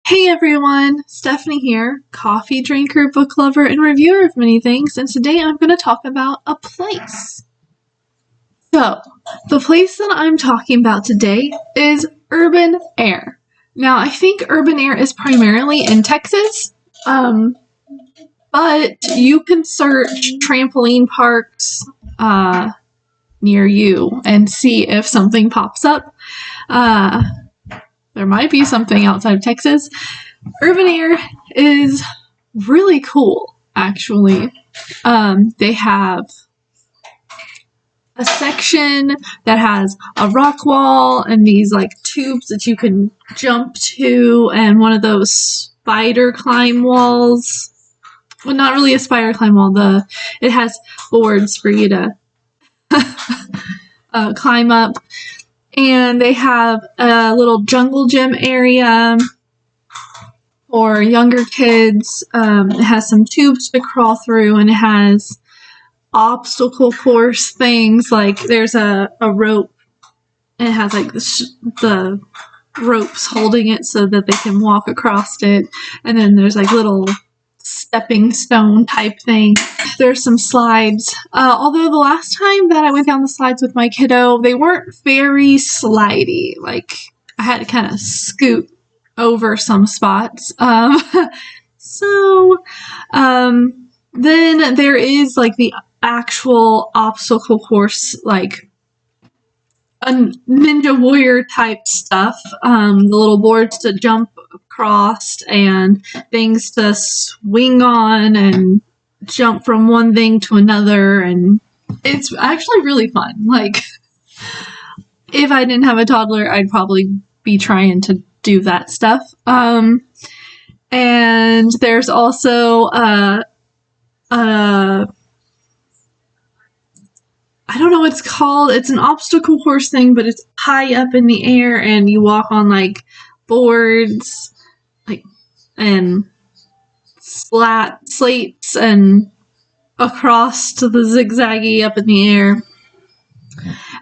Hey everyone, Stephanie here, coffee drinker, book lover, and reviewer of many things, and today I'm going to talk about a place. So, the place that I'm talking about today is Urban Air. Now, I think Urban Air is primarily in Texas, but you can search trampoline parks near you and see if something pops up. There might be something outside of Texas. Urban Air is really cool, actually. They have a section that has a rock wall and these like tubes that you can jump to, and one of those spider climb walls. Well, not really a spider climb wall. It has boards for you to climb up, and they have a little jungle gym area for younger kids. It has some tubes to crawl through, and it has obstacle course things, like there's a rope, and it has like the ropes holding it so that they can walk across it, and then there's like little stepping stone type thing. There's some slides, although the last time that I went down the slides with my kiddo, they weren't very slidey. Like, I had to kind of scoot over some spots. Then there is like the actual obstacle course, like a Ninja Warrior type stuff. The little boards to jump across and things to swing on and jump from one thing to another, and it's actually really fun. Like, if I didn't have a toddler, I'd probably be trying to do that stuff. And there's also I don't know what it's called. It's an obstacle course thing, but it's high up in the air, and you walk on like boards, like, and slates and across to the zigzaggy up in the air.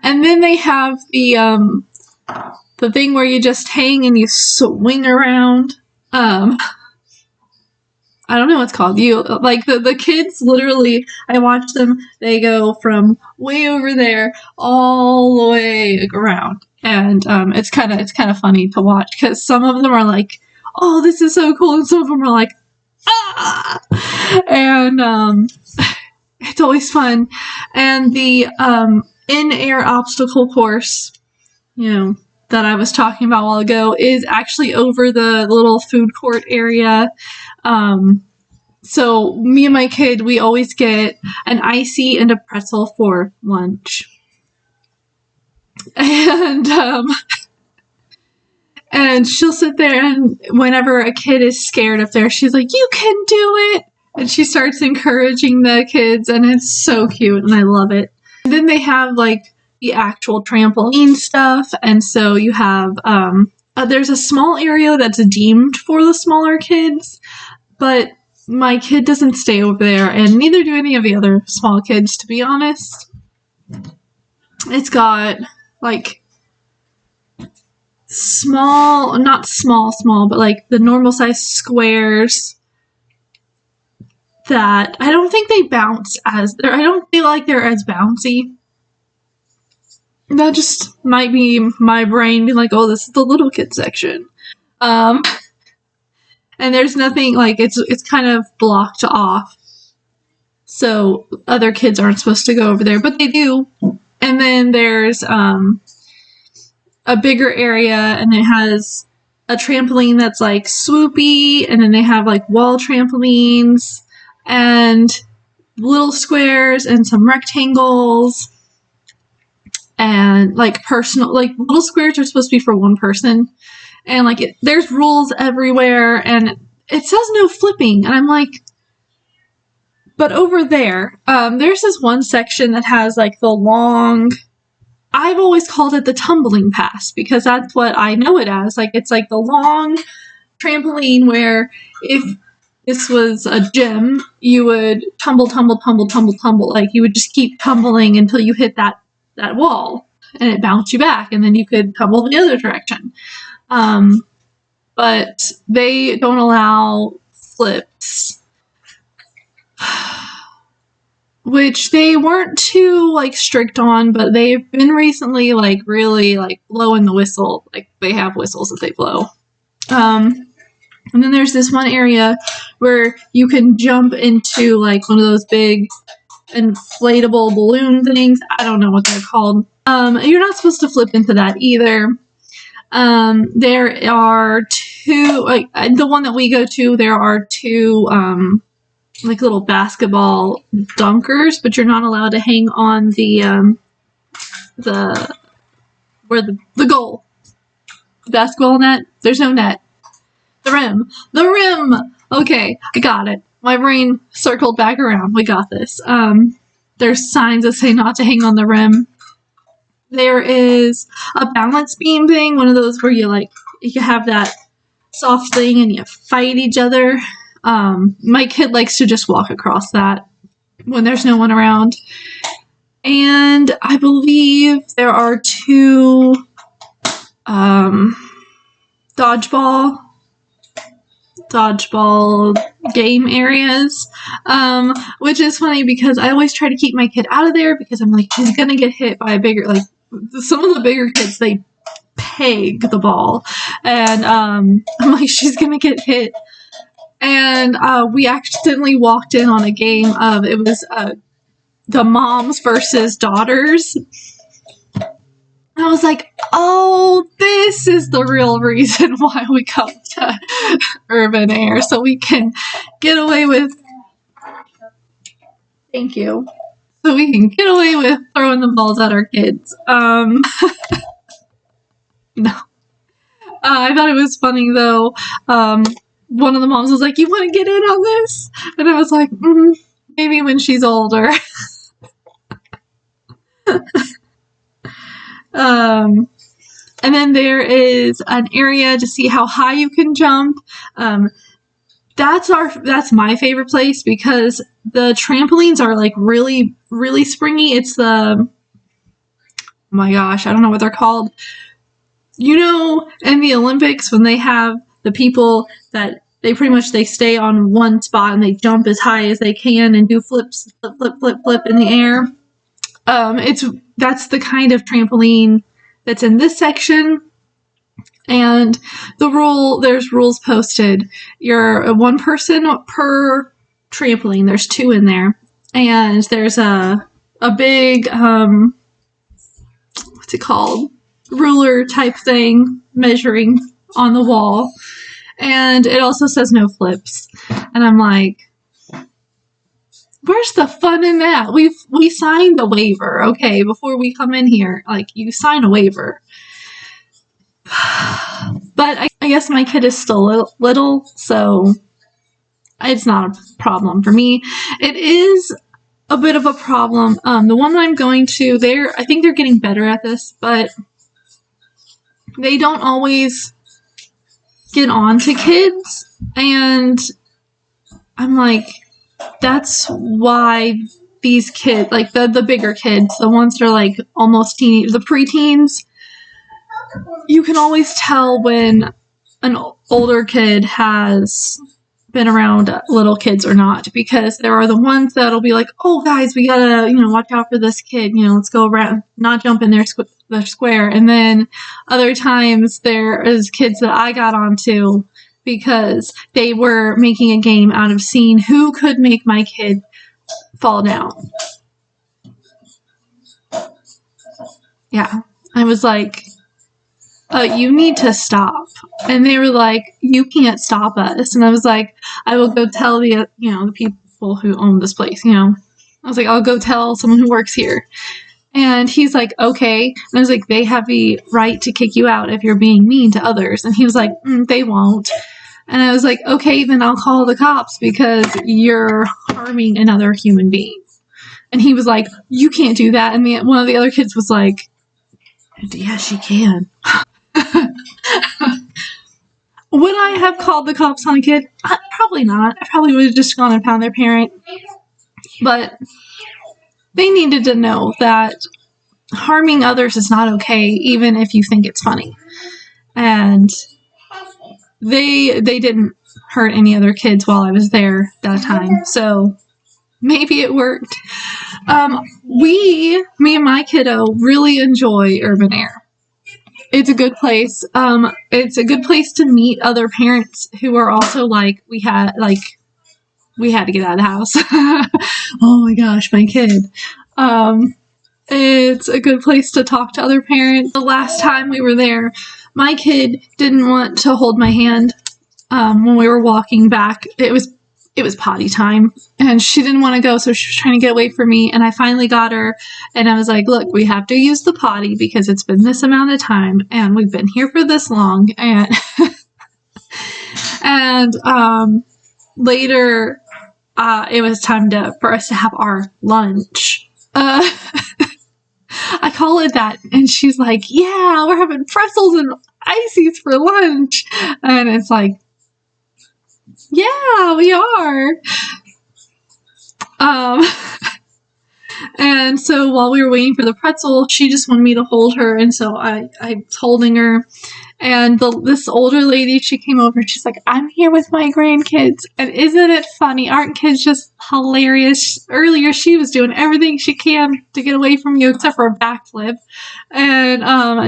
And then they have the thing where you just hang and you swing around. I don't know what it's called. You like the kids literally, I watch them, they go from way over there all the way around. And it's kind of funny to watch, because some of them are like, "Oh, this is so cool," and some of them are like, "Ah!" And it's always fun. And the in-air obstacle course, that I was talking about a while ago, is actually over the little food court area. So me and my kid, we always get an icy and a pretzel for lunch. And she'll sit there, and whenever a kid is scared up there, she's like, "You can do it!" And she starts encouraging the kids, and it's so cute, and I love it. And then they have like the actual trampoline stuff, and so you have there's a small area that's deemed for the smaller kids, but my kid doesn't stay over there, and neither do any of the other small kids, to be honest. It's got like not small, but like the normal size squares that I don't think they bounce I don't feel like they're as bouncy. That just might be my brain being like, "Oh, this is the little kid section." And there's nothing, like, it's kind of blocked off, so other kids aren't supposed to go over there, but they do. And then there's a bigger area, and it has a trampoline that's like swoopy, and then they have like wall trampolines and little squares and some rectangles, and like little squares are supposed to be for one person. And like there's rules everywhere, and it says no flipping, and I'm like, but over there, there's this one section that has like the long, I've always called it the tumbling pass, because that's what I know it as. Like, it's like the long trampoline where if this was a gym, you would tumble. Like, you would just keep tumbling until you hit that wall, and it bounced you back, and then you could tumble the other direction. but they don't allow flips, which they weren't too like strict on, but they've been recently like really like blowing the whistle. Like they have whistles that they blow. And then there's this one area where you can jump into like one of those big inflatable balloon things. I don't know what they're called. You're not supposed to flip into that either. There are two, like the one that we go to, there are two like little basketball dunkers, but you're not allowed to hang on the goal. The basketball net. There's no net. The rim. Okay, I got it. My brain circled back around. We got this. There's signs that say not to hang on the rim. There is a balance beam thing, one of those where you have that soft thing and you fight each other. My kid likes to just walk across that when there's no one around. And I believe there are two dodgeball game areas, which is funny because I always try to keep my kid out of there because I'm like, she's gonna get hit by a bigger, like some of the bigger kids, they peg the ball, and I'm like, she's gonna get hit. And we accidentally walked in on a game of, it was the moms versus daughters. And I was like, oh, this is the real reason why we come to Urban Air, so we can get away with, thank you, so we can get away with throwing the balls at our kids. No. I thought it was funny, though. One of the moms was like, you want to get in on this? And I was like, maybe when she's older. And then there is an area to see how high you can jump. That's my favorite place because the trampolines are like really, really springy. It's oh my gosh, I don't know what they're called. You know, in the Olympics when they have the people that they stay on one spot and they jump as high as they can and do flips, flip in the air. That's the kind of trampoline that's in this section. And there's rules posted. You're one person per trampoline. There's two in there. And there's a big, what's it called? Ruler type thing measuring on the wall. And it also says no flips. And I'm like, where's the fun in that? We signed the waiver, okay, before we come in here. Like, you sign a waiver. But I guess my kid is still little, so it's not a problem for me. It is a bit of a problem. The one that I'm going to, I think they're getting better at this, but they don't always get on to kids, and I'm like, that's why these kids, like the bigger kids, the ones that are like almost teenage, the preteens, you can always tell when an older kid has been around little kids or not, because there are the ones that'll be like, oh guys, we gotta, watch out for this kid, let's go around, not jump in their square. And then other times there is kids that I got onto because they were making a game out of seeing who could make my kid fall down. Yeah, I was like, you need to stop. And they were like, you can't stop us. And I was like, I will go tell the people who own this place, I was like, I'll go tell someone who works here. And he's like, okay. And I was like, they have the right to kick you out if you're being mean to others. And he was like, they won't. And I was like, okay, then I'll call the cops because you're harming another human being. And he was like, you can't do that. And one of the other kids was like, yes, you can. Would I have called the cops on a kid? Probably not. I probably would have just gone and found their parent. But they needed to know that harming others is not okay, even if you think it's funny. And they didn't hurt any other kids while I was there that time, so maybe it worked. Me and my kiddo really enjoy Urban Air. It's a good place. It's a good place to meet other parents who are also like, we had to get out of the house. Oh my gosh, my kid. It's a good place to talk to other parents. The last time we were there, my kid didn't want to hold my hand when we were walking back. It was potty time, and she didn't want to go, so she was trying to get away from me, and I finally got her, and I was like, look, we have to use the potty because it's been this amount of time, and we've been here for this long, and and later, it was time for us to have our lunch. I call it that, and she's like, yeah, we're having pretzels and ices for lunch, and it's like, yeah, we are. And so while we were waiting for the pretzel, she just wanted me to hold her, and so I was holding her. And this older lady, she came over, and she's like, I'm here with my grandkids. And isn't it funny? Aren't kids just hilarious? Earlier, she was doing everything she can to get away from you except for a backflip. And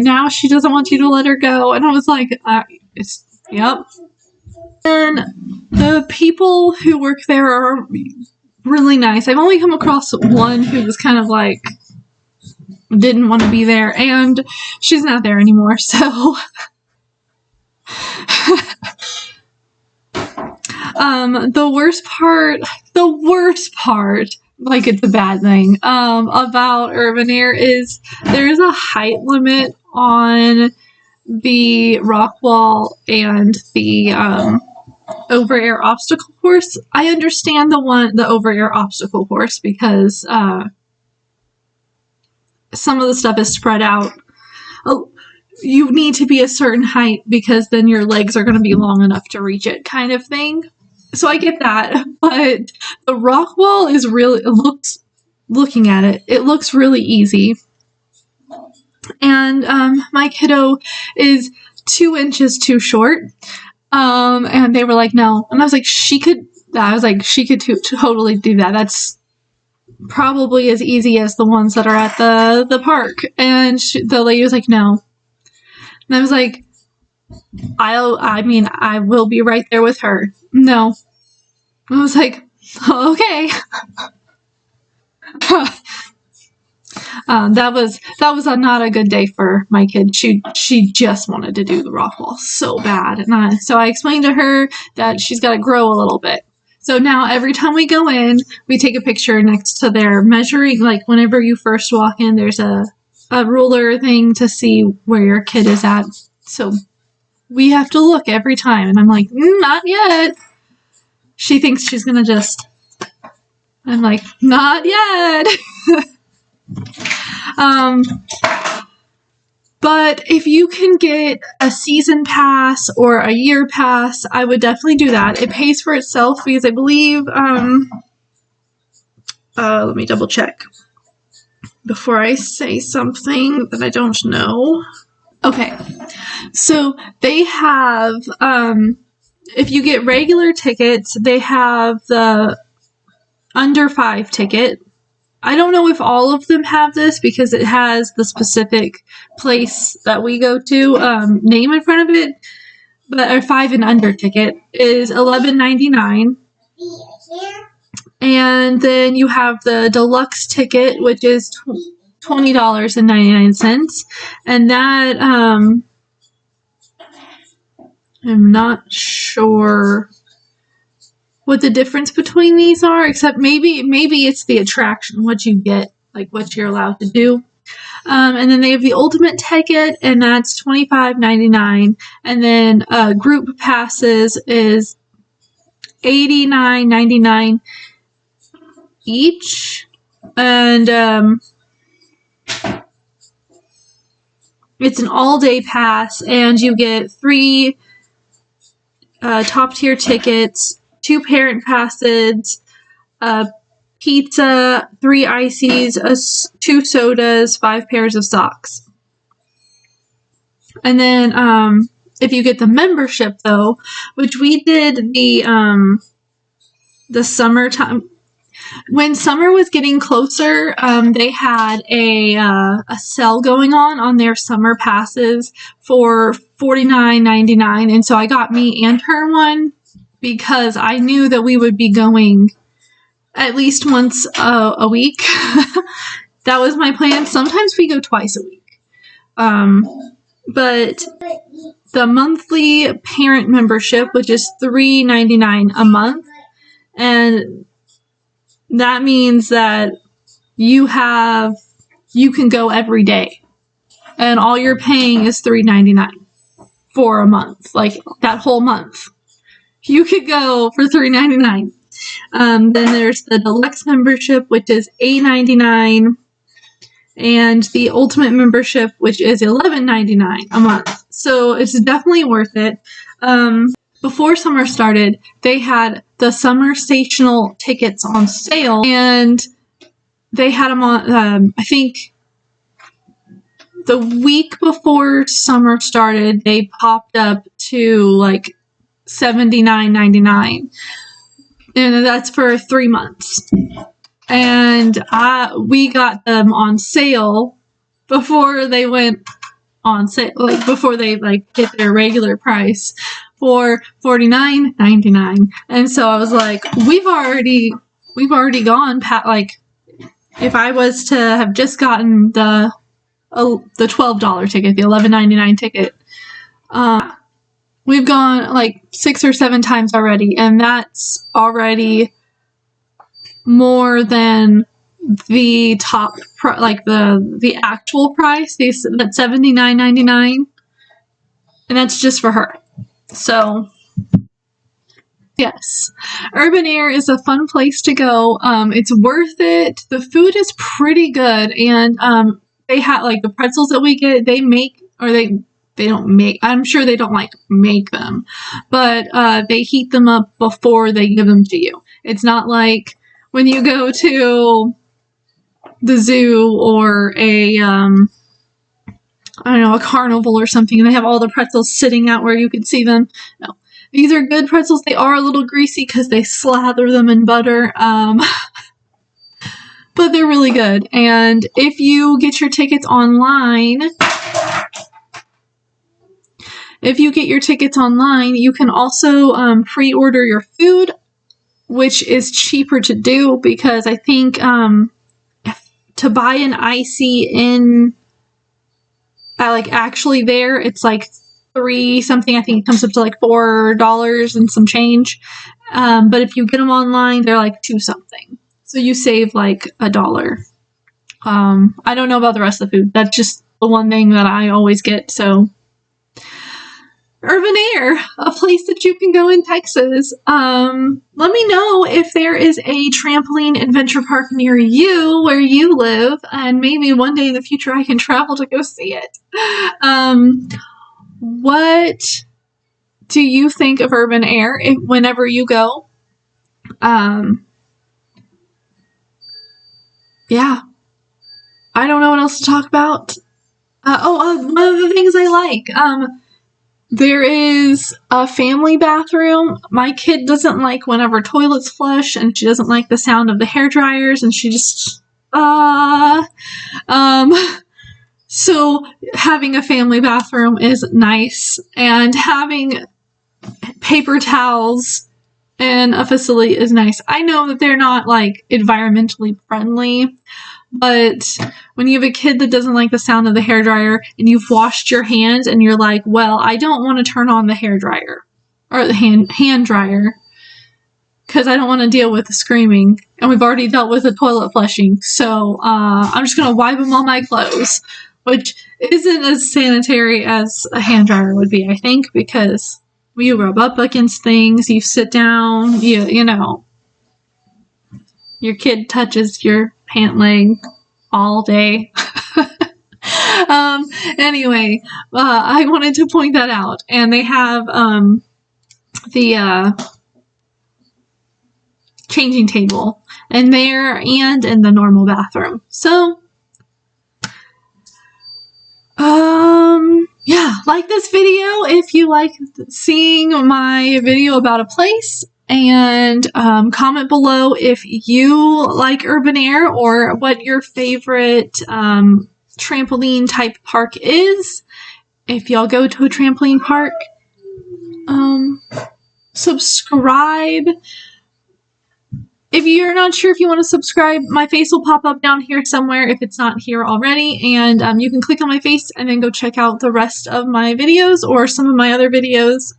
now she doesn't want you to let her go. And I was like, yep. And the people who work there are really nice. I've only come across one who was kind of like, didn't want to be there. And she's not there anymore, so... the worst part, like it's a bad thing, about Urban Air is there's a height limit on the rock wall and the, over air obstacle course. I understand the over air obstacle course because, some of the stuff is spread out. You need to be a certain height because then your legs are going to be long enough to reach it, kind of thing. So I get that, but the rock wall is really, looking at it, it looks really easy. And my kiddo is 2 inches too short, and they were like, no. And I was like, she could totally do that. That's probably as easy as the ones that are at the park. And the lady was like, no. And I was like, I will be right there with her. No. I was like, okay. That was not a good day for my kid. She just wanted to do the rock wall so bad. And so I explained to her that she's got to grow a little bit. So now every time we go in, we take a picture next to their measuring, like whenever you first walk in, there's a ruler thing to see where your kid is at. So we have to look every time. And I'm like, not yet. She thinks she's going to I'm like, not yet. But if you can get a season pass or a year pass, I would definitely do that. It pays for itself because I believe, let me double check before I say something that I don't know. Okay, so they have, if you get regular tickets, they have the under 5 ticket. I don't know if all of them have this because it has the specific place that we go to name in front of it, but our 5 and under ticket is $11.99. And then you have the deluxe ticket, which is $20.99, and that I'm not sure what the difference between these are, except maybe it's the attraction, what you get, like what you're allowed to do. And then they have the ultimate ticket, and that's $25.99. And then group passes is $89.99 each. And it's an all-day pass, and you get 3 top-tier tickets, 2 parent passes, pizza, 3 ices, 2 sodas, 5 pairs of socks. And then if you get the membership though, which we did the summertime, when summer was getting closer, they had a sale going on their summer passes for $49.99, and so I got me and her one because I knew that we would be going at least once a week. That was my plan. Sometimes we go twice a week. But the monthly parent membership, which is $3.99 a month, and that means that you can go every day, and all you're paying is $3.99 for a month, like that whole month. You could go for $3.99. Then there's the deluxe membership, which is $8.99, and the ultimate membership, which is $11.99 a month. So it's definitely worth it. Before summer started, they had the summer stational tickets on sale, and they had them on, I think the week before summer started, they popped up to like $79.99, and that's for 3 months. And we got them on sale before they went on sale, like before they like hit their regular price for $49.99. And so I was like, we've already gone past, like, if I was to have just gotten the $12 ticket, the $11.99 ticket, we've gone like 6 or 7 times already, and that's already more than the top like the actual price. That's $79.99, and that's just for her. So yes, Urban Air is a fun place to go. It's worth it. The food is pretty good, and they have like the pretzels that we get. They make, or they don't make. I'm sure they don't like make them, but they heat them up before they give them to you. It's not like when you go to the zoo or a a carnival or something, and they have all the pretzels sitting out where you can see them. No, these are good pretzels. They are a little greasy because they slather them in butter, but they're really good. And if you get your tickets online, you can also pre-order your food, which is cheaper to do because I think to buy an icy in like actually there, it's like $3 something. I think it comes up to like $4 and some change. But if you get them online, they're like $2 something. So you save like $1. I don't know about the rest of the food. That's just the one thing that I always get. So Urban Air, a place that you can go in Texas. Let me know if there is a trampoline adventure park near you where you live, and maybe one day in the future I can travel to go see it. What do you think of Urban Air whenever you go? Yeah. I don't know what else to talk about. One of the things I like, there is a family bathroom. My kid doesn't like whenever toilets flush, and she doesn't like the sound of the hair dryers, and she just, so having a family bathroom is nice, and having paper towels in a facility is nice. I know that they're not, like, environmentally friendly, but when you have a kid that doesn't like the sound of the hairdryer and you've washed your hands and you're like, well, I don't want to turn on the hairdryer or the hand dryer because I don't want to deal with the screaming, and we've already dealt with the toilet flushing, so I'm just going to wipe them on my clothes, which isn't as sanitary as a hand dryer would be, I think, because you rub up against things, you sit down, you know, your kid touches your pant leg all day. Anyway, I wanted to point that out. And they have the changing table in there and in the normal bathroom. So, yeah, like this video if you like seeing my video about a place, and comment below if you like urban air or what your favorite trampoline type park is. If y'all go to a trampoline park, subscribe. If you're not sure if you want to subscribe, my face will pop up down here somewhere if it's not here already, and you can click on my face and then go check out the rest of my videos or some of my other videos.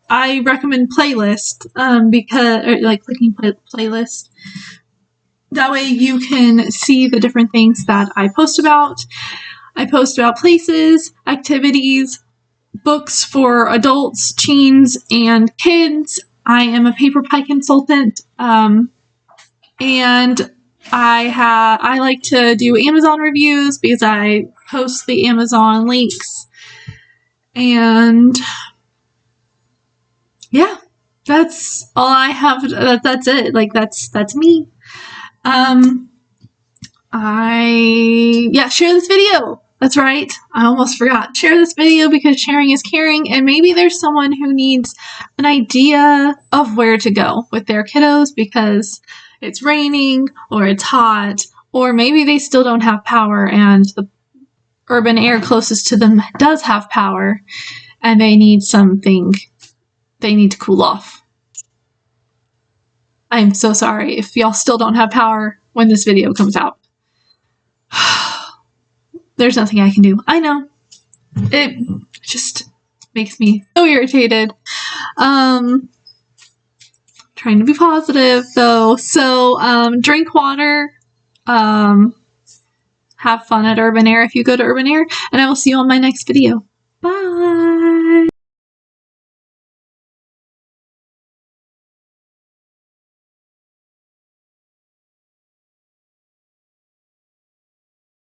I recommend playlist because, or like clicking playlist. That way you can see the different things that I post about. I post about places, activities, books for adults, teens, and kids. I am a paper pie consultant, and I like to do Amazon reviews because I post the Amazon links. And yeah, that's all I have. That's it. Like that's me. Share this video. That's right. I almost forgot. Share this video because sharing is caring, and maybe there's someone who needs an idea of where to go with their kiddos because it's raining or it's hot, or maybe they still don't have power and the urban air closest to them does have power and they need something. They need to cool off. I'm so sorry if y'all still don't have power when this video comes out. There's nothing I can do. I know. It just makes me so irritated. Trying to be positive though. So drink water. Have fun at Urban Air if you go to Urban Air, and I will see you on my next video. Bye.